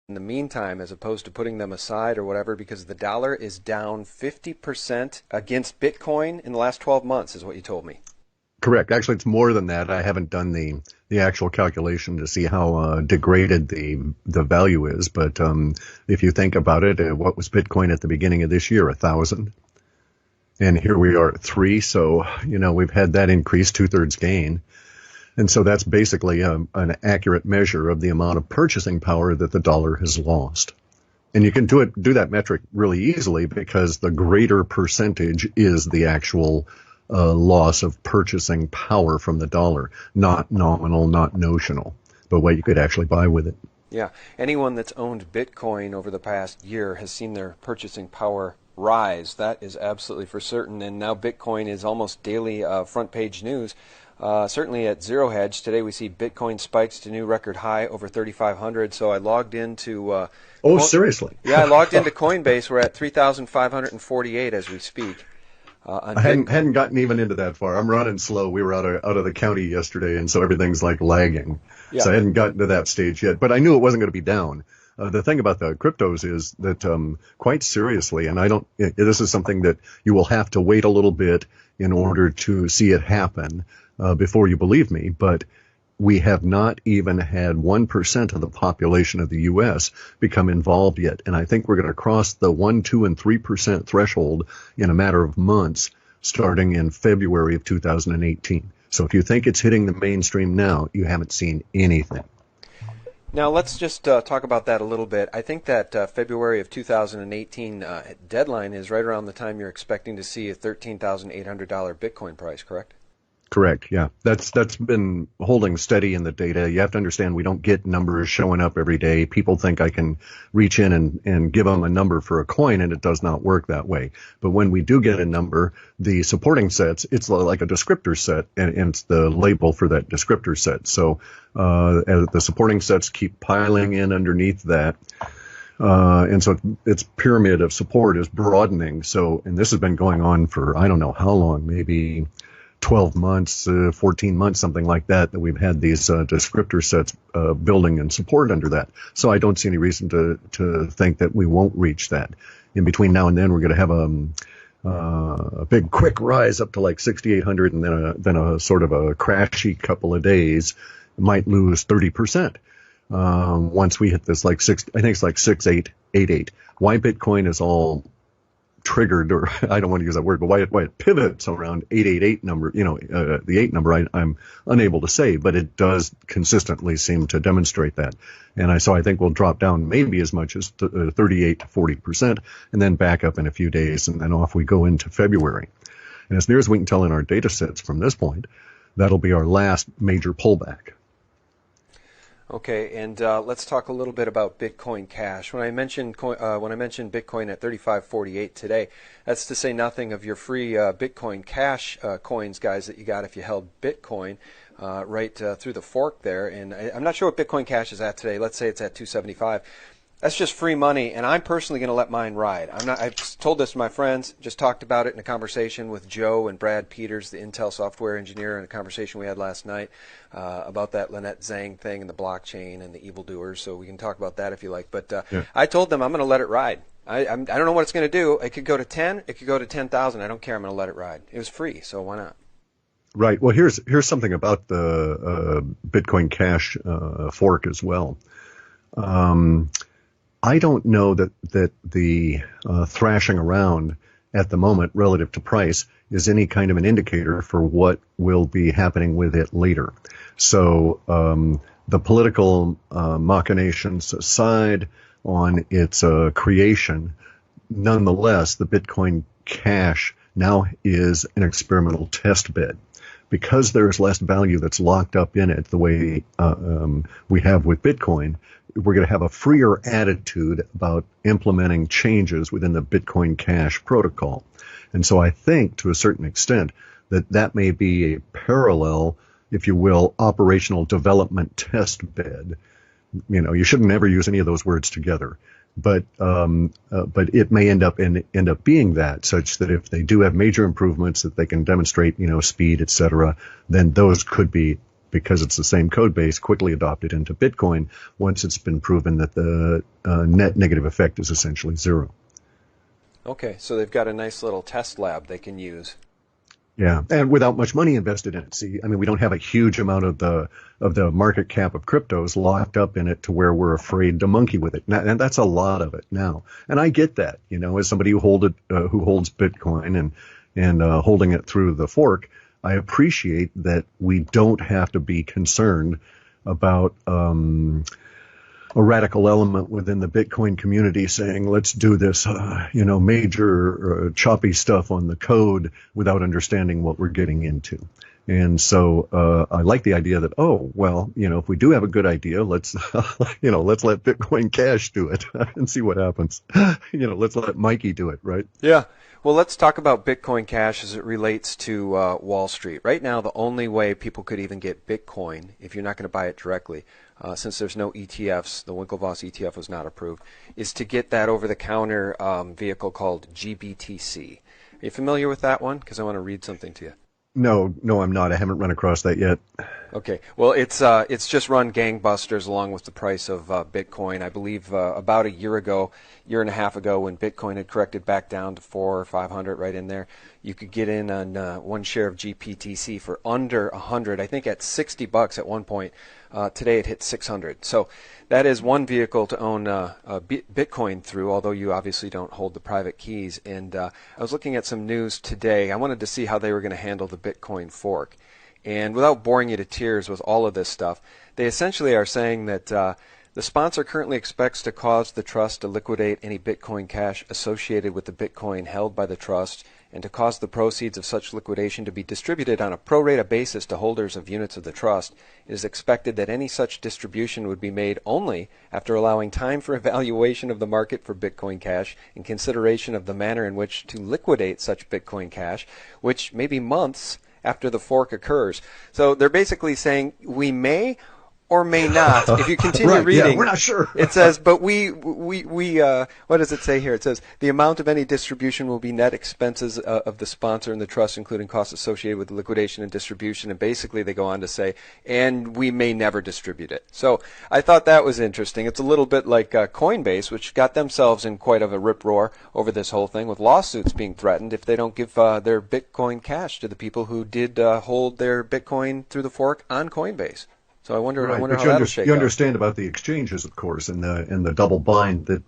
in the meantime as opposed to putting them aside or whatever because the dollar is down 50% against Bitcoin in the last 12 months is what you told me. Correct. Actually, it's more than that. I haven't done the actual calculation to see how degraded the value is. But if you think about it, what was Bitcoin at the beginning of this year? 1,000. And here we are at 3. So, we've had that increase, 2/3 gain. And so that's basically an accurate measure of the amount of purchasing power that the dollar has lost. And you can do that metric really easily because the greater percentage is the actual loss of purchasing power from the dollar, not nominal, not notional, but what you could actually buy with it. Yeah. Anyone that's owned Bitcoin over the past year has seen their purchasing power rise. That is absolutely for certain. And now Bitcoin is almost daily front page news. Certainly at Zero Hedge today, we see Bitcoin spikes to new record high over 3,500. So I logged into. Seriously? Yeah, I logged into Coinbase. We're at 3,548 as we speak. I hadn't gotten even into that far. I'm running slow. We were out of the county yesterday, and so everything's like lagging. Yeah. So I hadn't gotten to that stage yet. But I knew it wasn't going to be down. The thing about the cryptos is that quite seriously, and this is something that you will have to wait a little bit in order to see it happen before you believe me, but we have not even had 1% of the population of the U.S. become involved yet. And I think we're going to cross the 1, 2, and 3% threshold in a matter of months, starting in February of 2018. So if you think it's hitting the mainstream now, you haven't seen anything. Now let's just talk about that a little bit. I think that February of 2018 deadline is right around the time you're expecting to see a $13,800 Bitcoin price, correct? Correct. Yeah, that's been holding steady in the data. You have to understand we don't get numbers showing up every day. People think I can reach in and give them a number for a coin, and it does not work that way. But when we do get a number, the supporting sets, it's like a descriptor set, and it's the label for that descriptor set. So as the supporting sets keep piling in underneath that. And so its pyramid of support is broadening. So, and this has been going on for, I don't know how long, maybe 12 months, 14 months, something like that we've had these descriptor sets building and support under that. So I don't see any reason to think that we won't reach that. In between now and then, we're going to have a big quick rise up to like 6,800 and then a sort of a crashy couple of days. Might lose 30%. Once we hit this I think it's like 6,888. Why Bitcoin is all triggered, or I don't want to use that word, but why it pivots around 888 number, the 8 number, I'm unable to say, but it does consistently seem to demonstrate that. And so I think we'll drop down maybe as much as 38 to 40%, and then back up in a few days, and then off we go into February. And as near as we can tell in our data sets from this point, that'll be our last major pullback. Okay, and let's talk a little bit about Bitcoin Cash. When I mentioned Bitcoin at 35.48 today, that's to say nothing of your free Bitcoin Cash coins, guys, that you got if you held Bitcoin right through the fork there. And I'm not sure what Bitcoin Cash is at today. Let's say it's at 275. That's just free money, and I'm personally going to let mine ride. I've told this to my friends, just talked about it in a conversation with Joe and Brad Peters, the Intel software engineer, in a conversation we had last night about that Lynette Zhang thing and the blockchain and the evildoers, so we can talk about that if you like. But yeah. I told them I'm going to let it ride. I don't know what it's going to do. It could go to 10. It could go to 10,000. I don't care. I'm going to let it ride. It was free, so why not? Right. Well, here's something about the Bitcoin Cash fork as well. I don't know that the thrashing around at the moment relative to price is any kind of an indicator for what will be happening with it later. So the political machinations aside on its creation, nonetheless, the Bitcoin Cash now is an experimental test bed. Because there's less value that's locked up in it the way we have with Bitcoin, we're going to have a freer attitude about implementing changes within the Bitcoin Cash protocol. And so I think, to a certain extent, that may be a parallel, if you will, operational development test bed. You shouldn't ever use any of those words together. But it may end up being that, such that if they do have major improvements that they can demonstrate, speed, et cetera, then those could be because it's the same code base, quickly adopt it into Bitcoin once it's been proven that the net negative effect is essentially zero. Okay, so they've got a nice little test lab they can use. Yeah, and without much money invested in it. See, I mean, we don't have a huge amount of the market cap of cryptos locked up in it to where we're afraid to monkey with it. And that's a lot of it now. And I get that, as somebody who holds Bitcoin and holding it through the fork, I appreciate that we don't have to be concerned about a radical element within the Bitcoin community saying, let's do this, major choppy stuff on the code without understanding what we're getting into. And so I like the idea that, if we do have a good idea, let's let's let Bitcoin Cash do it and see what happens. Let's let Mikey do it, right? Yeah. Well, let's talk about Bitcoin Cash as it relates to Wall Street. Right now, the only way people could even get Bitcoin, if you're not going to buy it directly, since there's no ETFs, the Winklevoss ETF was not approved, is to get that over-the-counter vehicle called GBTC. Are you familiar with that one? Because I want to read something to you. No, I'm not. I haven't run across that yet. Okay. Well, it's just run gangbusters along with the price of Bitcoin. I believe about a year and a half ago, when Bitcoin had corrected back down to 400 or 500, right in there, you could get in on one share of GPTC for under 100. I think at $60 at one point. Today it hit 600. So that is one vehicle to own Bitcoin through, although you obviously don't hold the private keys. And I was looking at some news today. I wanted to see how they were going to handle the Bitcoin fork. And without boring you to tears with all of this stuff, they essentially are saying that the sponsor currently expects to cause the trust to liquidate any Bitcoin Cash associated with the Bitcoin held by the trust, and to cause the proceeds of such liquidation to be distributed on a pro rata basis to holders of units of the trust. It is expected that any such distribution would be made only after allowing time for evaluation of the market for Bitcoin Cash in consideration of the manner in which to liquidate such Bitcoin Cash, which may be months after the fork occurs. So they're basically saying we may or may not. If you continue right, reading, yeah, we're not sure. It says, but we what does it say here? It says the amount of any distribution will be net expenses of the sponsor and the trust, including costs associated with liquidation and distribution. And basically, they go on to say, and we may never distribute it. So I thought that was interesting. It's a little bit like Coinbase, which got themselves in quite of a rip roar over this whole thing, with lawsuits being threatened if they don't give their Bitcoin Cash to the people who did hold their Bitcoin through the fork on Coinbase. So I wonder how that'll shake out. You understand about the exchanges, of course, and the double bind that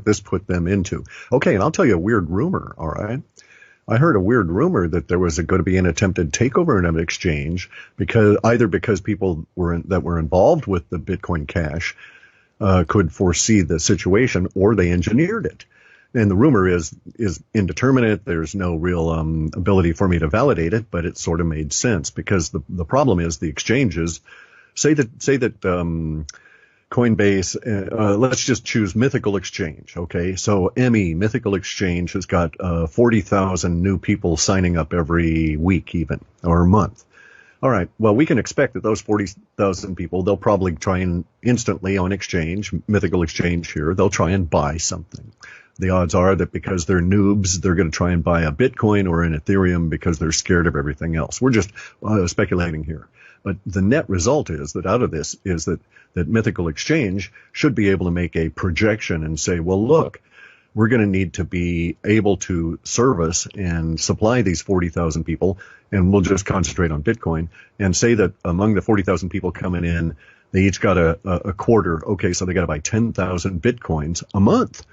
this put them into. Okay, and I'll tell you a weird rumor. All right, I heard a weird rumor that there was going to be an attempted takeover of an exchange because people that were involved with the Bitcoin Cash could foresee the situation, or they engineered it. And the rumor is indeterminate. There's no real ability for me to validate it, but it sort of made sense, because the problem is the exchanges. Say that Coinbase, let's just choose Mythical Exchange, okay? So Mythical Exchange has got 40,000 new people signing up every week even, or month. All right, well, we can expect that those 40,000 people, they'll probably try and instantly on Exchange, Mythical Exchange here, they'll try and buy something. The odds are that because they're noobs, they're going to try and buy a Bitcoin or an Ethereum because they're scared of everything else. We're just speculating here. But the net result is that out of this is that Mythical Exchange should be able to make a projection and say, well, look, we're going to need to be able to service and supply these 40,000 people, and we'll just concentrate on Bitcoin, and say that among the 40,000 people coming in, they each got a quarter. Okay, so they got to buy 10,000 Bitcoins a month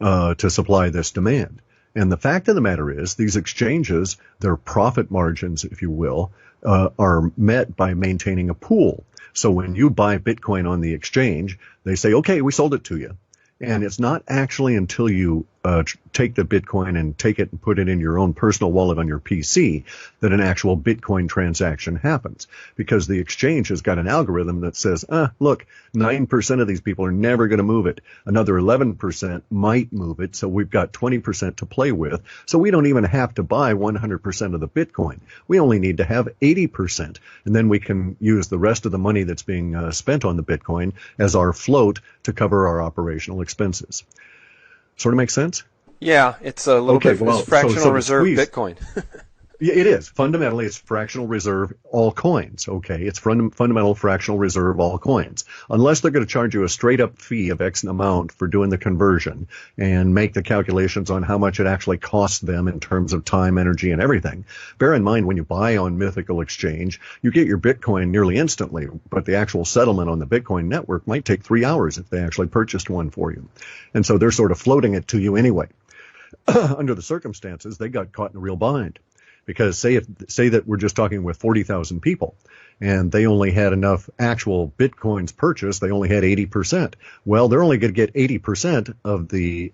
to supply this demand. And the fact of the matter is, these exchanges, their profit margins, if you will, are met by maintaining a pool. So when you buy Bitcoin on the exchange, they say, okay, we sold it to you. And it's not actually until you take the Bitcoin and take it and put it in your own personal wallet on your PC that an actual Bitcoin transaction happens. Because the exchange has got an algorithm that says, look, 9% of these people are never going to move it. Another 11% might move it, so we've got 20% to play with. So we don't even have to buy 100% of the Bitcoin. We only need to have 80%. And then we can use the rest of the money that's being spent on the Bitcoin as our float to cover our operational expenses. Sort of makes sense? Yeah, it's a little bit fractional reserve Bitcoin. Yeah, it is. Fundamentally, it's fractional reserve all coins. Okay, it's fundamental fractional reserve all coins. Unless they're going to charge you a straight up fee of X amount for doing the conversion and make the calculations on how much it actually costs them in terms of time, energy, and everything. Bear in mind, when you buy on Mythical Exchange, you get your Bitcoin nearly instantly, but the actual settlement on the Bitcoin network might take 3 hours if they actually purchased one for you. And so they're sort of floating it to you anyway. Under the circumstances, they got caught in a real bind. Because say that we're just talking with 40,000 people and they only had enough actual Bitcoins purchased, they only had 80%. Well, they're only going to get 80% of the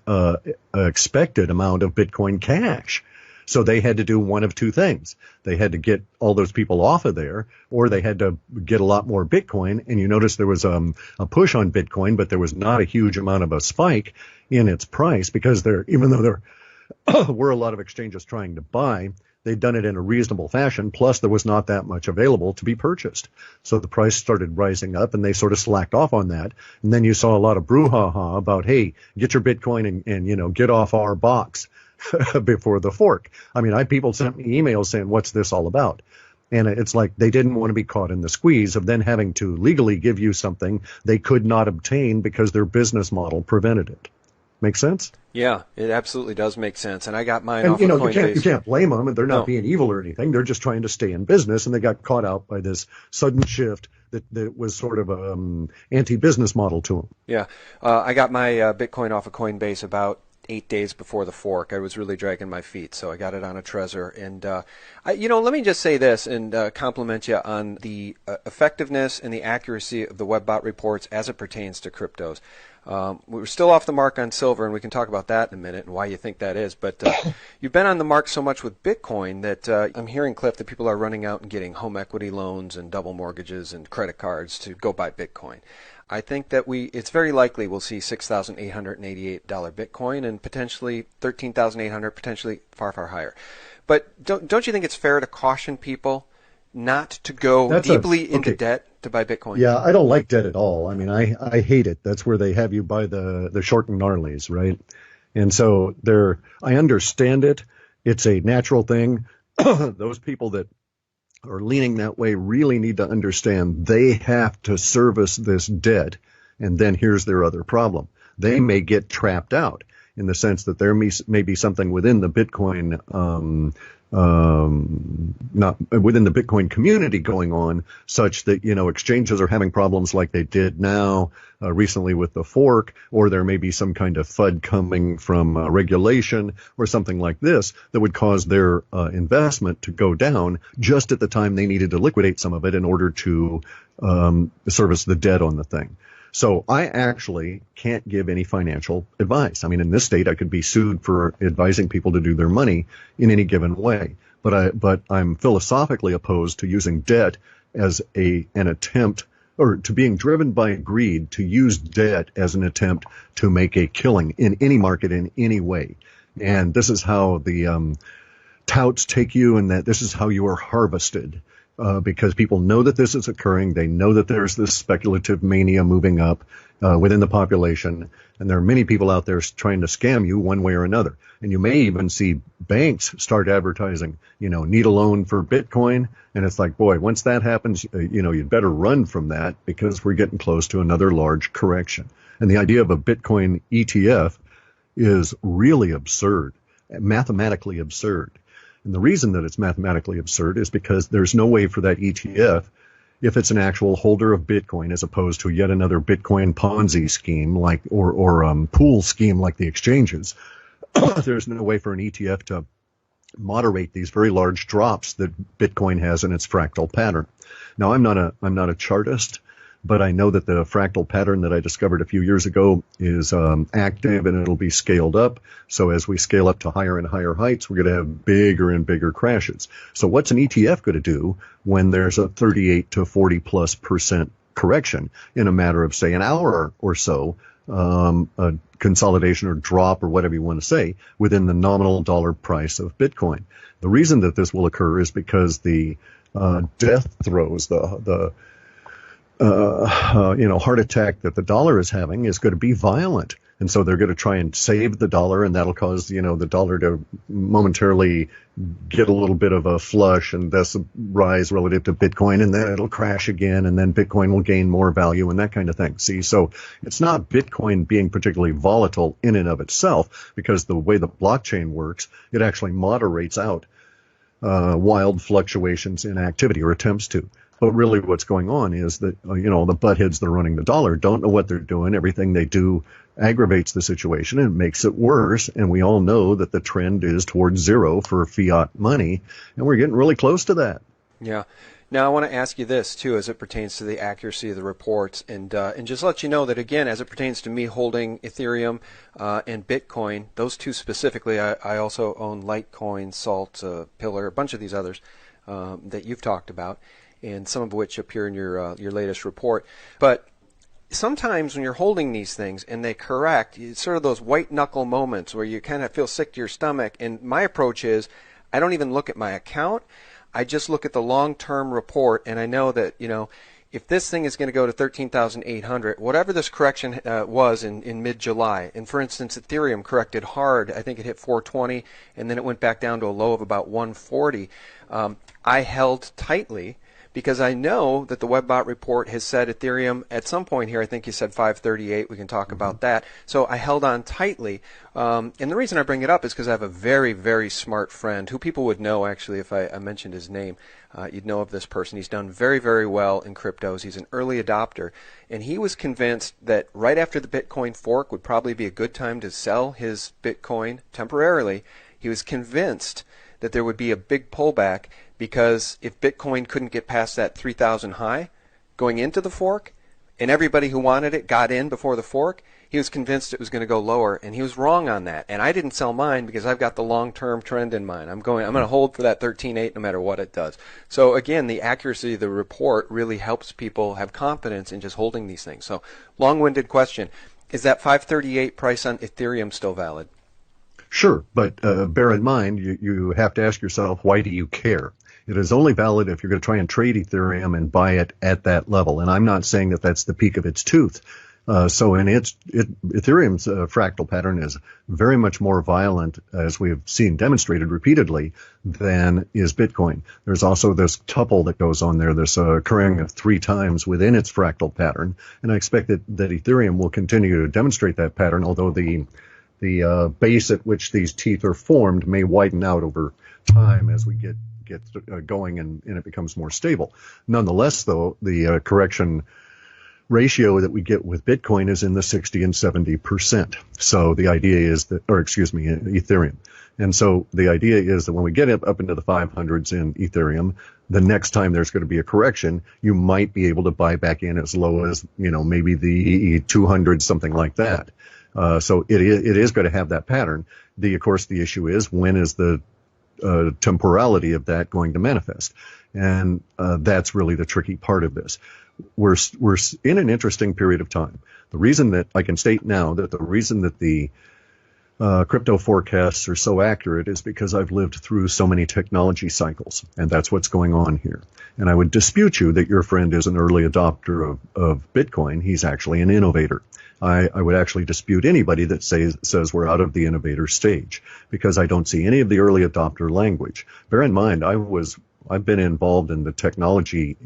expected amount of Bitcoin Cash. So they had to do one of two things. They had to get all those people off of there, or they had to get a lot more Bitcoin. And you notice there was a push on Bitcoin, but there was not a huge amount of a spike in its price because even though there were a lot of exchanges trying to buy, they'd done it in a reasonable fashion, plus there was not that much available to be purchased. So the price started rising up, and they sort of slacked off on that. And then you saw a lot of brouhaha about, hey, get your Bitcoin and get off our box before the fork. I mean, people sent me emails saying, what's this all about? And it's like they didn't want to be caught in the squeeze of then having to legally give you something they could not obtain because their business model prevented it. Make sense? Yeah, it absolutely does make sense. And I got mine off of Coinbase. You can't blame them. They're not being evil or anything. They're just trying to stay in business, and they got caught out by this sudden shift that was sort of anti-business model to them. Yeah, I got my Bitcoin off of Coinbase about 8 days before the fork. I was really dragging my feet, so I got it on a Trezor. And let me just say this and compliment you on the effectiveness and the accuracy of the WebBot reports as it pertains to cryptos. We're still off the mark on silver, and we can talk about that in a minute and why you think that is. But you've been on the mark so much with Bitcoin that I'm hearing, Clif, that people are running out and getting home equity loans and double mortgages and credit cards to go buy Bitcoin. I think that it's very likely we'll see $6,888 Bitcoin and potentially $13,800, potentially far, far higher. But don't you think it's fair to caution people not to go deeply into debt to buy Bitcoin? Yeah, I don't like debt at all. I mean, I hate it. That's where they have you buy the short and gnarlies, right? And so I understand it. It's a natural thing. Those people that are leaning that way really need to understand they have to service this debt. And then here's their other problem. They may get trapped out in the sense that there may be something within the Bitcoin not within the Bitcoin community going on such that, exchanges are having problems like they did now recently with the fork, or there may be some kind of FUD coming from regulation or something like this that would cause their investment to go down just at the time they needed to liquidate some of it in order to service the debt on the thing. So I actually can't give any financial advice. I mean, in this state, I could be sued for advising people to do their money in any given way. But I'm philosophically opposed to using debt as an attempt, or to being driven by greed to use debt as an attempt to make a killing in any market in any way. And this is how the touts take you, and that this is how you are harvested. Because people know that this is occurring. They know that there's this speculative mania moving up within the population. And there are many people out there trying to scam you one way or another. And you may even see banks start advertising, need a loan for Bitcoin. And it's like, boy, once that happens, you'd better run from that because we're getting close to another large correction. And the idea of a Bitcoin ETF is really absurd, mathematically absurd. And the reason that it's mathematically absurd is because there's no way for that ETF, if it's an actual holder of Bitcoin as opposed to yet another Bitcoin Ponzi scheme or pool scheme like the exchanges, there's no way for an ETF to moderate these very large drops that Bitcoin has in its fractal pattern. Now, I'm not a chartist, but I know that the fractal pattern that I discovered a few years ago is active, and it'll be scaled up. So as we scale up to higher and higher heights, we're going to have bigger and bigger crashes. So what's an ETF going to do when there's a 38 to 40+% correction in a matter of, say, an hour or so, a consolidation or drop or whatever you want to say within the nominal dollar price of Bitcoin? The reason that this will occur is because the death throes, the heart attack that the dollar is having is going to be violent. And so they're going to try and save the dollar, and that'll cause, the dollar to momentarily get a little bit of a flush and thus rise relative to Bitcoin, and then it'll crash again, and then Bitcoin will gain more value and that kind of thing. See, so it's not Bitcoin being particularly volatile in and of itself, because the way the blockchain works, it actually moderates out wild fluctuations in activity, or attempts to. But really what's going on is that, the buttheads that are running the dollar don't know what they're doing. Everything they do aggravates the situation and makes it worse. And we all know that the trend is towards zero for fiat money. And we're getting really close to that. Yeah. Now, I want to ask you this, too, as it pertains to the accuracy of the reports, and just let you know that, again, as it pertains to me holding Ethereum and Bitcoin, those two specifically, I also own Litecoin, Salt, Pillar, a bunch of these others that you've talked about, and some of which appear in your latest report. But sometimes when you're holding these things and they correct, it's sort of those white-knuckle moments where you kind of feel sick to your stomach, and my approach is I don't even look at my account. I just look at the long-term report, and I know that, if this thing is going to go to 13,800, whatever this correction was in mid-July, and for instance, Ethereum corrected hard. I think it hit 420, and then it went back down to a low of about 140. I held tightly because I know that the WebBot report has said Ethereum at some point here, I think you said 538, we can talk about that. So I held on tightly. And the reason I bring it up is because I have a very, very smart friend who people would know, actually, if I mentioned his name. You'd know of this person. He's done very, very well in cryptos. He's an early adopter. And he was convinced that right after the Bitcoin fork would probably be a good time to sell his Bitcoin temporarily. He was convinced that there would be a big pullback, because if Bitcoin couldn't get past that 3,000 high going into the fork, and everybody who wanted it got in before the fork, he was convinced it was going to go lower, and he was wrong on that. And I didn't sell mine because I've got the long-term trend in mind. I'm going to hold for that 13.8 no matter what it does. So again, the accuracy of the report really helps people have confidence in just holding these things. So long-winded question, is that 538 price on Ethereum still valid? Sure, but bear in mind, you have to ask yourself, why do you care? It is only valid if you're going to try and trade Ethereum and buy it at that level. And I'm not saying that that's the peak of its tooth. So in Ethereum's fractal pattern is very much more violent, as we've seen demonstrated repeatedly, than is Bitcoin. There's also this tuple that goes on there, this occurring 3 times within its fractal pattern. And I expect that Ethereum will continue to demonstrate that pattern, although the base at which these teeth are formed may widen out over time as we get going and it becomes more stable. Nonetheless, though, the correction ratio that we get with Bitcoin is in the 60 and 70%. So the idea is that, Ethereum. And so the idea is that when we get up into the 500s in Ethereum, the next time there's going to be a correction, you might be able to buy back in as low as, maybe the 200, something like that. So it is going to have that pattern. Of course, the issue is, when is the temporality of that going to manifest? And that's really the tricky part of this. We're in an interesting period of time. The reason that I can state now that the reason that the crypto forecasts are so accurate is because I've lived through so many technology cycles, and that's what's going on here. And I would dispute you that your friend is an early adopter of Bitcoin. He's actually an innovator. I would actually dispute anybody that says we're out of the innovator stage, because I don't see any of the early adopter language. Bear in mind, I've been involved in the technology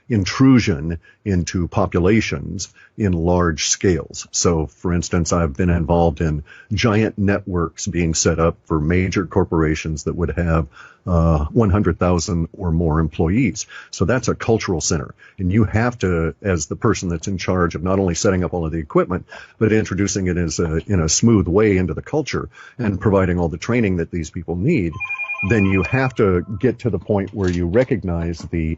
intrusion into populations in large scales. So, for instance, I've been involved in giant networks being set up for major corporations that would have 100,000 or more employees. So that's a cultural center. And you have to, as the person that's in charge of not only setting up all of the equipment, but introducing it in a smooth way into the culture and providing all the training that these people need, then you have to get to the point where you recognize the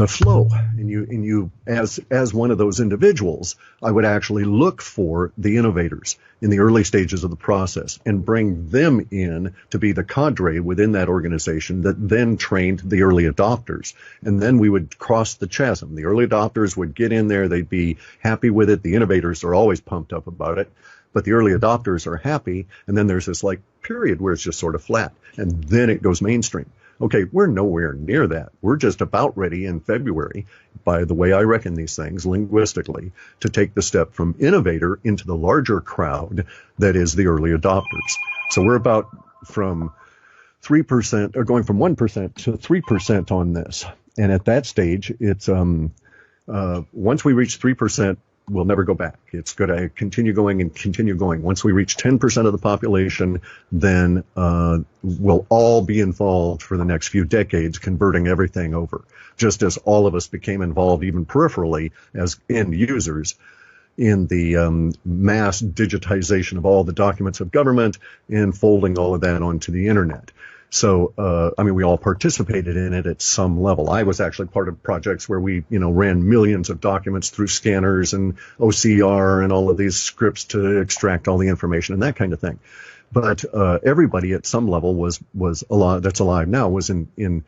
flow, and you as one of those individuals, I would actually look for the innovators in the early stages of the process and bring them in to be the cadre within that organization that then trained the early adopters. And then we would cross the chasm. The early adopters would get in there, they'd be happy with it. The innovators are always pumped up about it, but the early adopters are happy. And then there's this period where it's just sort of flat, and then it goes mainstream. Okay, we're nowhere near that. We're just about ready in February, by the way I reckon these things linguistically, to take the step from innovator into the larger crowd that is the early adopters. So we're about from 3%, or going from 1% to 3% on this. And at that stage, it's once we reach 3%, we'll never go back. It's going to continue going and continue going. Once we reach 10% of the population, then we'll all be involved for the next few decades, converting everything over, just as all of us became involved, even peripherally, as end users in the mass digitization of all the documents of government and folding all of that onto the internet. So, I mean, we all participated in it at some level. I was actually part of projects where we, ran millions of documents through scanners and OCR and all of these scripts to extract all the information and that kind of thing. But everybody at some level was alive, that's alive now, was in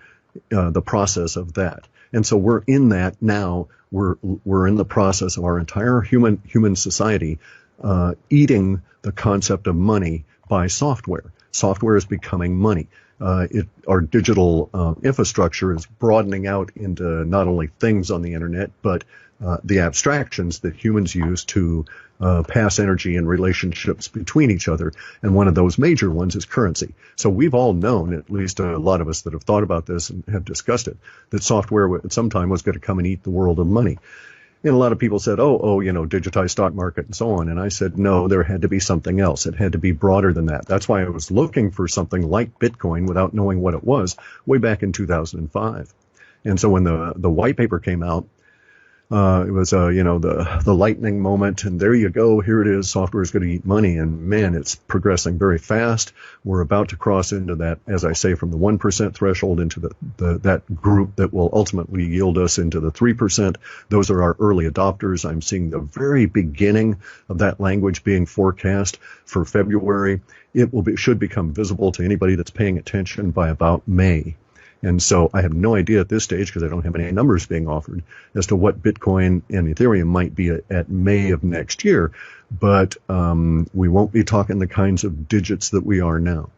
the process of that. And so we're in that now. We're in the process of our entire human society eating the concept of money by software. Software is becoming money. Our digital infrastructure is broadening out into not only things on the internet, but the abstractions that humans use to pass energy and relationships between each other. And one of those major ones is currency. So we've all known, at least a lot of us that have thought about this and have discussed it, that software at some time was going to come and eat the world of money. And a lot of people said, digitized stock market and so on. And I said, no, there had to be something else. It had to be broader than that. That's why I was looking for something like Bitcoin without knowing what it was way back in 2005. And so when the white paper came out, it was, the lightning moment. And there you go. Here it is. Software is going to eat money. And man, it's progressing very fast. We're about to cross into that, as I say, from the 1% threshold into that group that will ultimately yield us into the 3%. Those are our early adopters. I'm seeing the very beginning of that language being forecast for February. It should become visible to anybody that's paying attention by about May. And so I have no idea at this stage, because I don't have any numbers being offered, as to what Bitcoin and Ethereum might be at May of next year. But we won't be talking the kinds of digits that we are now.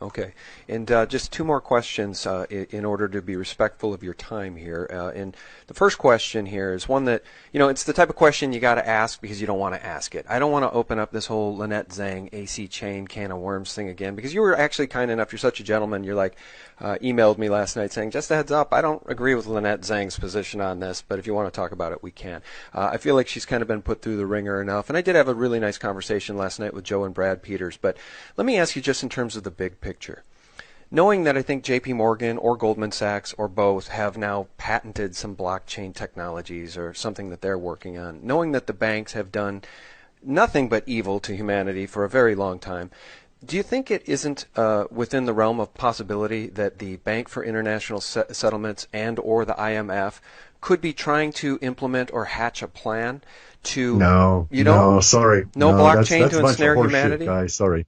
Okay. And just two more questions in order to be respectful of your time here. And the first question here is one that, it's the type of question you got to ask because you don't want to ask it. I don't want to open up this whole Lynette Zhang AC chain can of worms thing again, because you were actually kind enough, you're such a gentleman, you're like, emailed me last night saying, just a heads up, I don't agree with Lynette Zhang's position on this, but if you want to talk about it, we can. I feel like she's kind of been put through the ringer enough. And I did have a really nice conversation last night with Joe and Brad Peters. But let me ask you just in terms of the big picture. Knowing that I think JP Morgan or Goldman Sachs or both have now patented some blockchain technologies or something that they're working on, knowing that the banks have done nothing but evil to humanity for a very long time, do you think it isn't within the realm of possibility that the Bank for International Settlements and or the IMF could be trying to implement or hatch a plan to... No, sorry. No blockchain that's to ensnare humanity? Guys, sorry.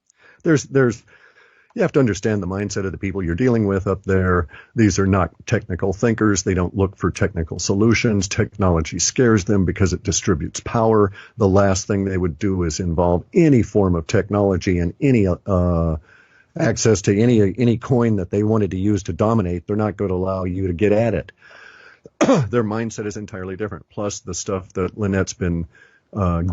You have to understand the mindset of the people you're dealing with up there. These are not technical thinkers. They don't look for technical solutions. Technology scares them because it distributes power. The last thing they would do is involve any form of technology and any access to any coin that they wanted to use to dominate. They're not going to allow you to get at it. Their mindset is entirely different. Plus the stuff that Lynette's been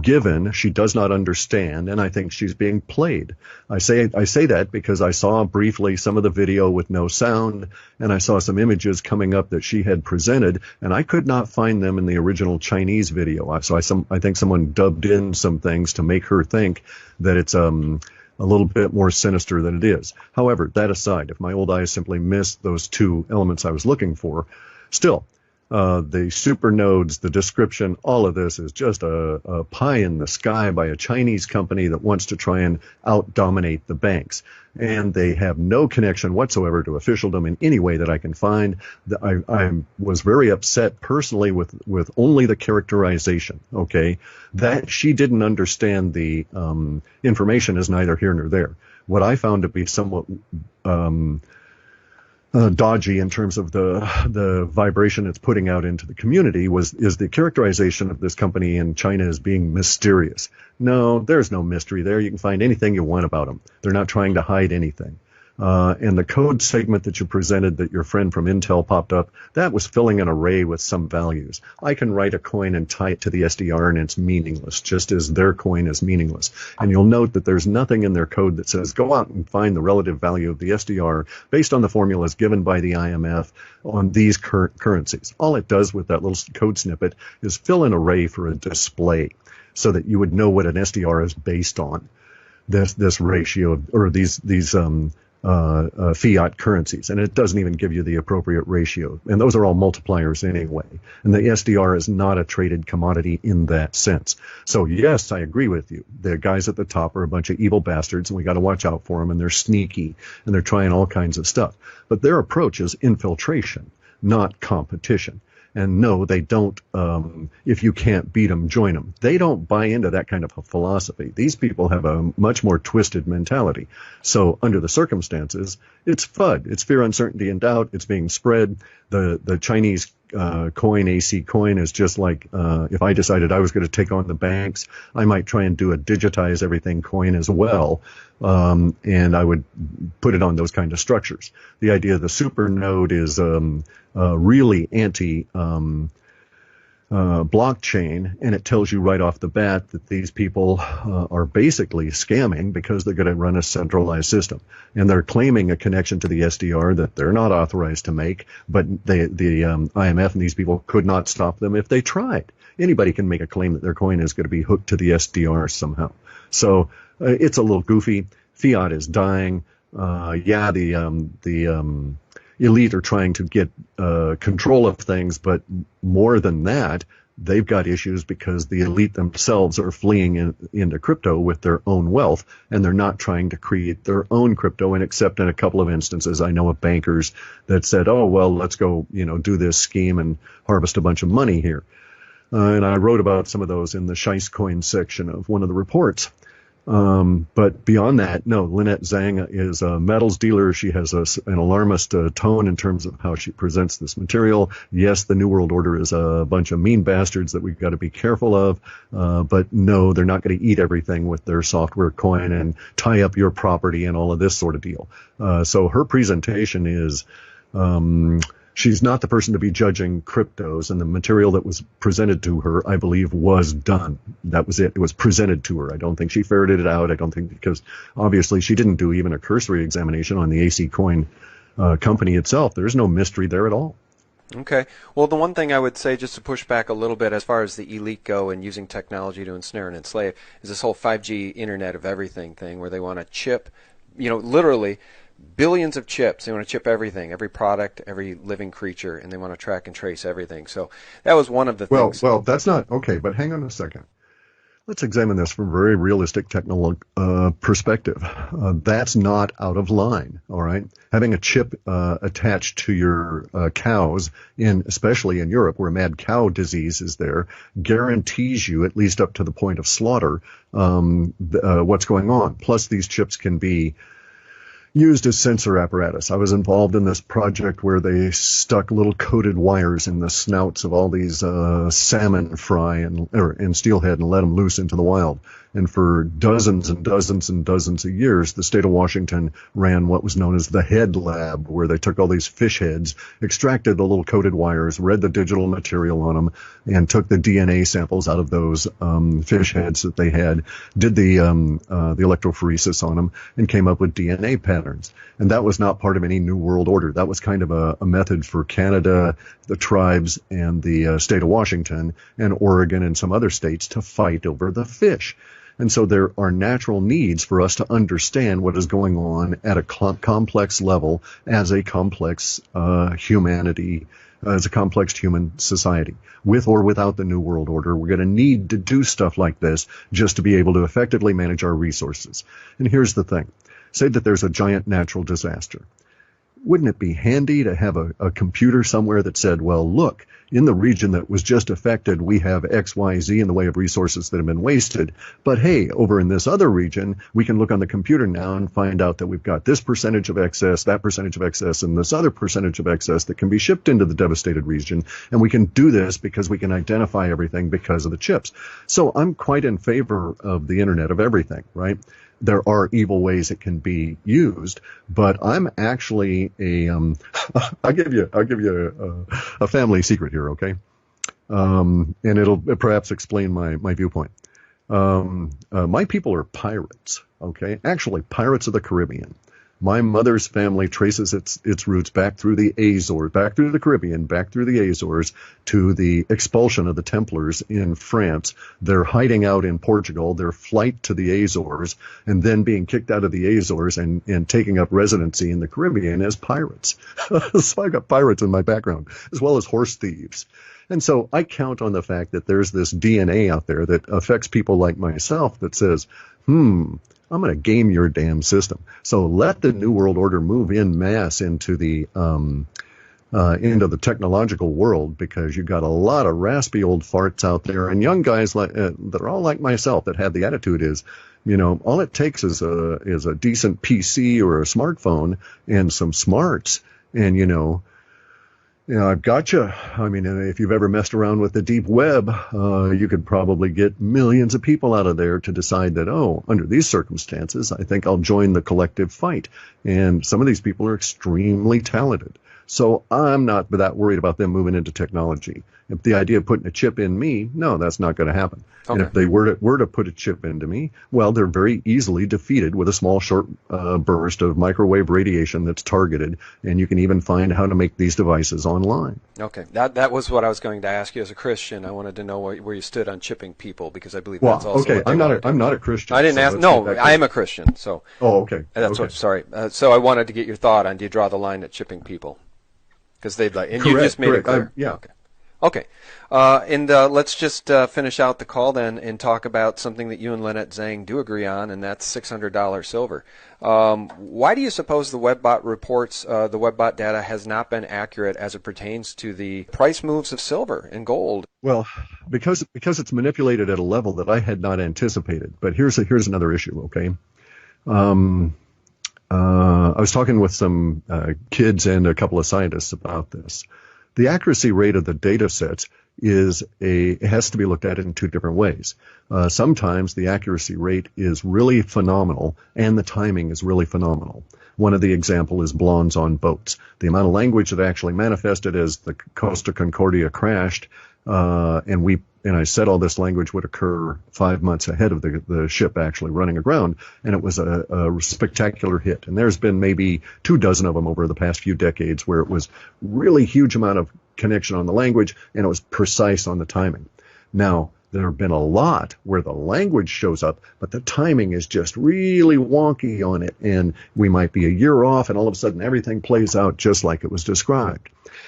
given, she does not understand, and I think she's being played. I say that because I saw briefly some of the video with no sound, and I saw some images coming up that she had presented, and I could not find them in the original Chinese video. So I think someone dubbed in some things to make her think that it's a little bit more sinister than it is. However, that aside, if my old eyes simply missed those two elements I was looking for, still, the super nodes, the description, all of this is just a pie in the sky by a Chinese company that wants to try and out-dominate the banks. And they have no connection whatsoever to officialdom in any way that I can find. I was very upset personally with only the characterization, okay? That she didn't understand the information is neither here nor there. What I found to be somewhat... dodgy in terms of the vibration it's putting out into the community is the characterization of this company in China as being mysterious. No, there's no mystery there. You can find anything you want about them. They're not trying to hide anything. And the code segment that you presented that your friend from Intel popped up, that was filling an array with some values. I can write a coin and tie it to the SDR and it's meaningless, just as their coin is meaningless. And you'll note that there's nothing in their code that says go out and find the relative value of the SDR based on the formulas given by the IMF on these currencies. All it does with that little code snippet is fill an array for a display so that you would know what an SDR is based on. This ratio or these fiat currencies, and it doesn't even give you the appropriate ratio. And those are all multipliers anyway. And the SDR is not a traded commodity in that sense. So yes, I agree with you. The guys at the top are a bunch of evil bastards, and we got to watch out for them. And they're sneaky, and they're trying all kinds of stuff. But their approach is infiltration, not competition. And no, they don't, if you can't beat them, join them. They don't buy into that kind of a philosophy. These people have a much more twisted mentality. So under the circumstances, it's FUD. It's fear, uncertainty, and doubt. It's being spread. The Chinese coin, AC coin, is just like if I decided I was going to take on the banks, I might try and do a digitize everything coin as well. And I would put it on those kind of structures. The idea of the supernode is really anti blockchain, and it tells you right off the bat that these people are basically scamming because they're going to run a centralized system, and they're claiming a connection to the SDR that they're not authorized to make, but the IMF and these people could not stop them if they tried. Anybody can make a claim that their coin is going to be hooked to the SDR somehow. So it's a little goofy. Fiat is dying. The elite are trying to get control of things, but more than that, they've got issues because the elite themselves are fleeing into crypto with their own wealth, and they're not trying to create their own crypto. And except in a couple of instances, I know of bankers that said, "Oh well, let's go, do this scheme and harvest a bunch of money here." And I wrote about some of those in the Scheisse coin section of one of the reports. But beyond that, no, Lynette Zhang is a metals dealer. She has an alarmist tone in terms of how she presents this material. Yes, the New World Order is a bunch of mean bastards that we've got to be careful of. But no, they're not going to eat everything with their software coin and tie up your property and all of this sort of deal. So her presentation is, she's not the person to be judging cryptos, and the material that was presented to her, I believe, was done. That was it. It was presented to her. I don't think she ferreted it out. I don't think, because obviously she didn't do even a cursory examination on the AC Coin company itself. There's no mystery there at all. Okay. Well, the one thing I would say, just to push back a little bit as far as the elite go and using technology to ensnare and enslave, is this whole 5G Internet of Everything thing where they want to chip, literally billions of chips. They want to chip everything, every product, every living creature, and they want to track and trace everything. So that was one of the things. Well, that's not okay, but hang on a second. Let's examine this from a very realistic technical perspective. That's not out of line, all right? Having a chip attached to your cows, especially in Europe where mad cow disease is there, guarantees you, at least up to the point of slaughter, what's going on. Plus, these chips can be used as sensor apparatus. I was involved in this project where they stuck little coated wires in the snouts of all these salmon fry and steelhead and let them loose into the wild. And for dozens and dozens and dozens of years, the state of Washington ran what was known as the head lab, where they took all these fish heads, extracted the little coated wires, read the digital material on them, and took the DNA samples out of those fish heads that they had, did the electrophoresis on them, and came up with DNA patterns. And that was not part of any New World Order. That was kind of a method for Canada, the tribes, and the state of Washington, and Oregon, and some other states to fight over the fish. And so there are natural needs for us to understand what is going on at a complex level as a complex humanity, as a complex human society. With or without the New World Order, we're going to need to do stuff like this just to be able to effectively manage our resources. And here's the thing. Say that there's a giant natural disaster. Wouldn't it be handy to have a computer somewhere that said, well, look, in the region that was just affected, we have X, Y, Z in the way of resources that have been wasted. But hey, over in this other region, we can look on the computer now and find out that we've got this percentage of excess, that percentage of excess, and this other percentage of excess that can be shipped into the devastated region. And we can do this because we can identify everything because of the chips. So I'm quite in favor of the Internet of Everything, right? there are evil ways it can be used, but I'm actually I'll give you a family secret here, okay? And it'll perhaps explain my viewpoint. My people are pirates, okay? Actually, pirates of the Caribbean. My mother's family traces its roots back through the Azores, back through the Caribbean, back through the Azores to the expulsion of the Templars in France, their hiding out in Portugal, their flight to the Azores, and then being kicked out of the Azores and taking up residency in the Caribbean as pirates. So I've got pirates in my background, as well as horse thieves. And so I count on the fact that there's this DNA out there that affects people like myself that says, I'm going to game your damn system. So let the New World Order move in mass into the technological world, because you've got a lot of raspy old farts out there and young guys like that are all like myself that have the attitude is, all it takes is a decent PC or a smartphone and some smarts, and I've got you. I mean, if you've ever messed around with the deep web, you could probably get millions of people out of there to decide that, under these circumstances, I think I'll join the collective fight. And some of these people are extremely talented. So I'm not that worried about them moving into technology. If the idea of putting a chip in me, no, that's not going to happen. Okay. And if they were to put a chip into me, well, they're very easily defeated with a small, short burst of microwave radiation that's targeted, and you can even find how to make these devices online. Okay, that was what I was going to ask you as a Christian. I wanted to know where you stood on chipping people, because I believe that's also. Okay, I'm not a Christian. I didn't ask. No, I am a Christian. So. Oh, okay. That's what. Sorry. So I wanted to get your thought on, do you draw the line at chipping people? Because they'd like, and correct, you just made it clear. Yeah. Okay. And let's just finish out the call then and talk about something that you and Lynette Zhang do agree on, and that's $600 silver. Why do you suppose the WebBot reports, the WebBot data has not been accurate as it pertains to the price moves of silver and gold? Well, because it's manipulated at a level that I had not anticipated. But here's another issue. Okay. I was talking with some kids and a couple of scientists about this. The accuracy rate of the data sets it has to be looked at in two different ways. Sometimes the accuracy rate is really phenomenal and the timing is really phenomenal. One of the example is blondes on boats. The amount of language that actually manifested as the Costa Concordia crashed, and I said all this language would occur 5 months ahead of the ship actually running aground, and it was a spectacular hit. And there's been maybe 24 of them over the past few decades where it was really huge amount of connection on the language, and it was precise on the timing. Now, there have been a lot where the language shows up, but the timing is just really wonky on it, and we might be a year off, and all of a sudden everything plays out just like it was described.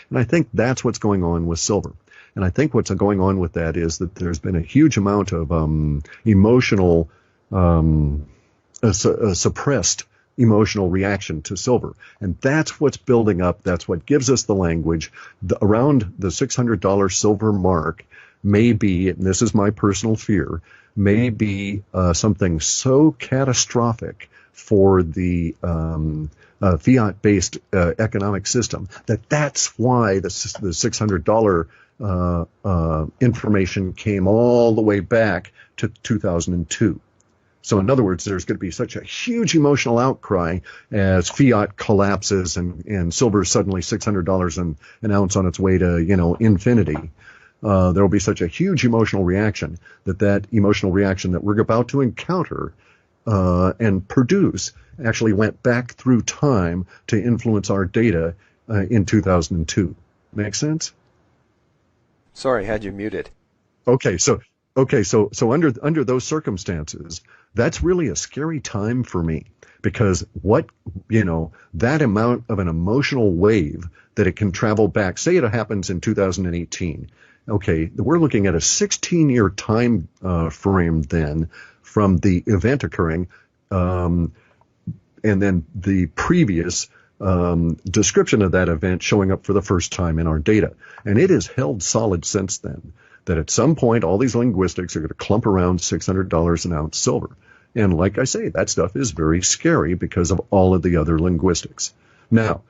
And I think that's what's going on with silver. And I think what's going on with that is that there's been a huge amount of emotional, suppressed emotional reaction to silver. And that's what's building up. That's what gives us the language. Around the $600 silver mark may be, and this is my personal fear, may be something so catastrophic for the fiat-based economic system that's why the $600 information came all the way back to 2002. So in other words, there's going to be such a huge emotional outcry as fiat collapses and silver is suddenly $600 an ounce on its way to, infinity. There will be such a huge emotional reaction that emotional reaction that we're about to encounter and produce actually went back through time to influence our data in 2002. Make sense? Sorry, had you muted. Okay, so under those circumstances, that's really a scary time for me, because that amount of an emotional wave that it can travel back, say it happens in 2018. Okay, we're looking at a 16-year time frame then from the event occurring, and then the previous description of that event showing up for the first time in our data. And it has held solid since then, that at some point all these linguistics are going to clump around $600 an ounce silver. And like I say, that stuff is very scary because of all of the other linguistics. Now,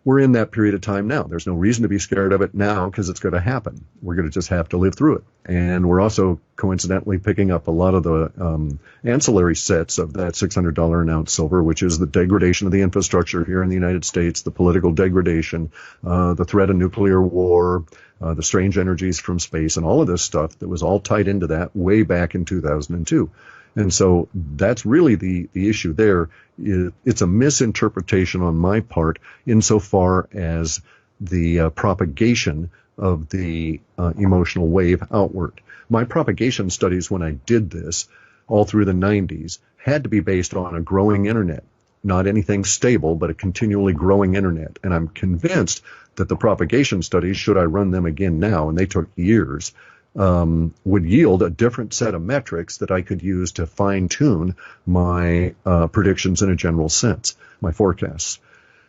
we're in that period of time now. There's no reason to be scared of it now because it's going to happen. We're going to just have to live through it. And we're also coincidentally picking up a lot of the ancillary sets of that $600 an ounce silver, which is the degradation of the infrastructure here in the United States, the political degradation, the threat of nuclear war, the strange energies from space, and all of this stuff that was all tied into that way back in 2002. And so that's really the issue there. It's a misinterpretation on my part insofar as the propagation of the emotional wave outward. My propagation studies when I did this all through the 90s had to be based on a growing internet, not anything stable, but a continually growing internet. And I'm convinced that the propagation studies, should I run them again now, and they took years, would yield a different set of metrics that I could use to fine-tune my predictions in a general sense, my forecasts.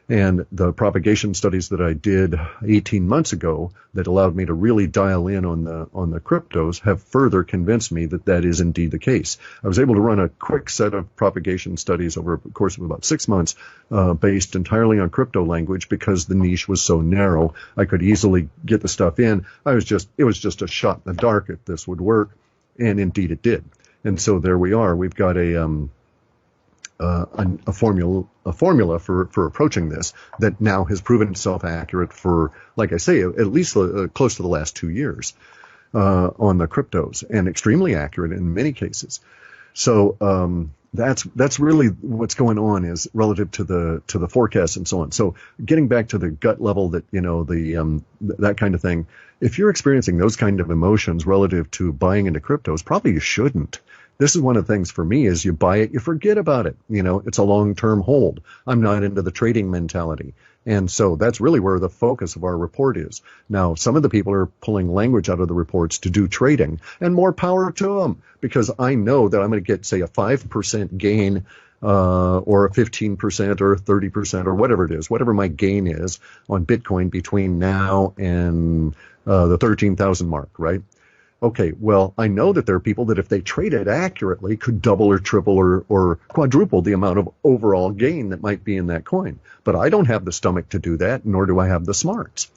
And the propagation studies that I did 18 months ago that allowed me to really dial in on the cryptos have further convinced me that that is indeed the case. I was able to run a quick set of propagation studies over a course of about 6 months based entirely on crypto language because the niche was so narrow. I could easily get the stuff in. It was just a shot in the dark if this would work, and indeed it did. And so there we are. We've got a formula for approaching this that now has proven itself accurate for, like I say, at least close to the last 2 years on the cryptos, and extremely accurate in many cases. So that's really what's going on is relative to the forecast and so on. So getting back to the gut level, that that kind of thing. If you're experiencing those kind of emotions relative to buying into cryptos, probably you shouldn't. This is one of the things for me is you buy it, you forget about it. It's a long-term hold. I'm not into the trading mentality. And so that's really where the focus of our report is. Now, some of the people are pulling language out of the reports to do trading, and more power to them, because I know that I'm going to get, say, a 5% gain or a 15% or 30% or whatever it is, whatever my gain is on Bitcoin between now and the 13,000 mark, right? Okay, well, I know that there are people that if they traded accurately could double or triple or quadruple the amount of overall gain that might be in that coin. But I don't have the stomach to do that, nor do I have the smarts.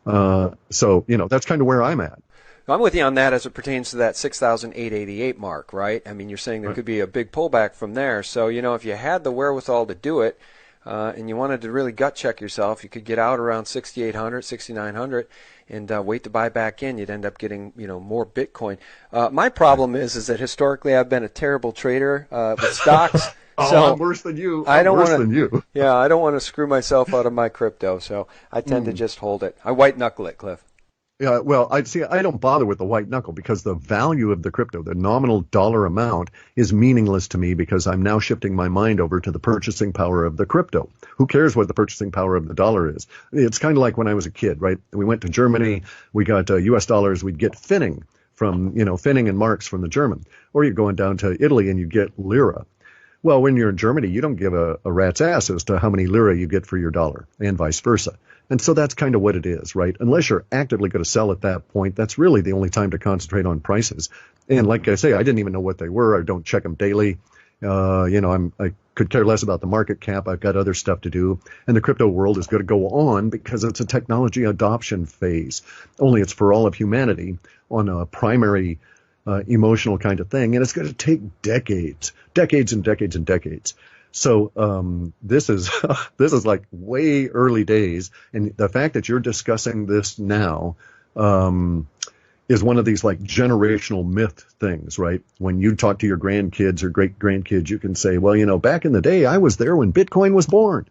So, that's kind of where I'm at. I'm with you on that as it pertains to that 6,888 mark, right? I mean, you're saying there could be a big pullback from there. So, if you had the wherewithal to do it, and you wanted to really gut check yourself, you could get out around 6,800, 6,900 and wait to buy back in. You'd end up getting, more Bitcoin. My problem is that historically I've been a terrible trader with stocks. So I'm worse than you. I don't want to screw myself out of my crypto, so I tend to just hold it. I white knuckle it, Cliff. Yeah, well, I don't bother with the white knuckle because the value of the crypto, the nominal dollar amount, is meaningless to me because I'm now shifting my mind over to the purchasing power of the crypto. Who cares what the purchasing power of the dollar is? It's kind of like when I was a kid, right? We went to Germany, we got U.S. dollars, we'd get Pfennig from, Pfennig and marks from the German. Or you're going down to Italy and you get lira. Well, when you're in Germany, you don't give a rat's ass as to how many lira you get for your dollar, and vice versa. And so that's kind of what it is, right? Unless you're actively going to sell at that point, that's really the only time to concentrate on prices. And like I say, I didn't even know what they were. I don't check them daily. I could care less about the market cap. I've got other stuff to do. And the crypto world is going to go on because it's a technology adoption phase. Only it's for all of humanity on a primary emotional kind of thing. And it's going to take decades and decades and decades. So this is like way early days, and the fact that you're discussing this now is one of these like generational myth things, right? When you talk to your grandkids or great grandkids, you can say, well, back in the day, I was there when Bitcoin was born,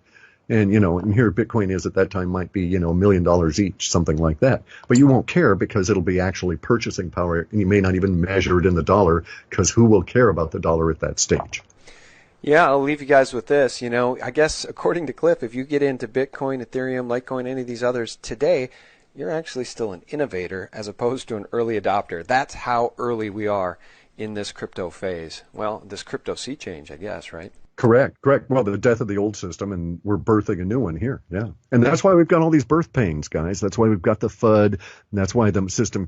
and and here Bitcoin is at that time might be $1 million each, something like that. But you won't care because it'll be actually purchasing power, and you may not even measure it in the dollar because who will care about the dollar at that stage? Yeah, I'll leave you guys with this. I guess according to Clif, if you get into Bitcoin, Ethereum, Litecoin, any of these others today, you're actually still an innovator as opposed to an early adopter. That's how early we are in this crypto phase. Well, this crypto sea change, I guess, right? Correct. Well, the death of the old system, and we're birthing a new one here. Yeah. And that's why we've got all these birth pains, guys. That's why we've got the FUD. And that's why the system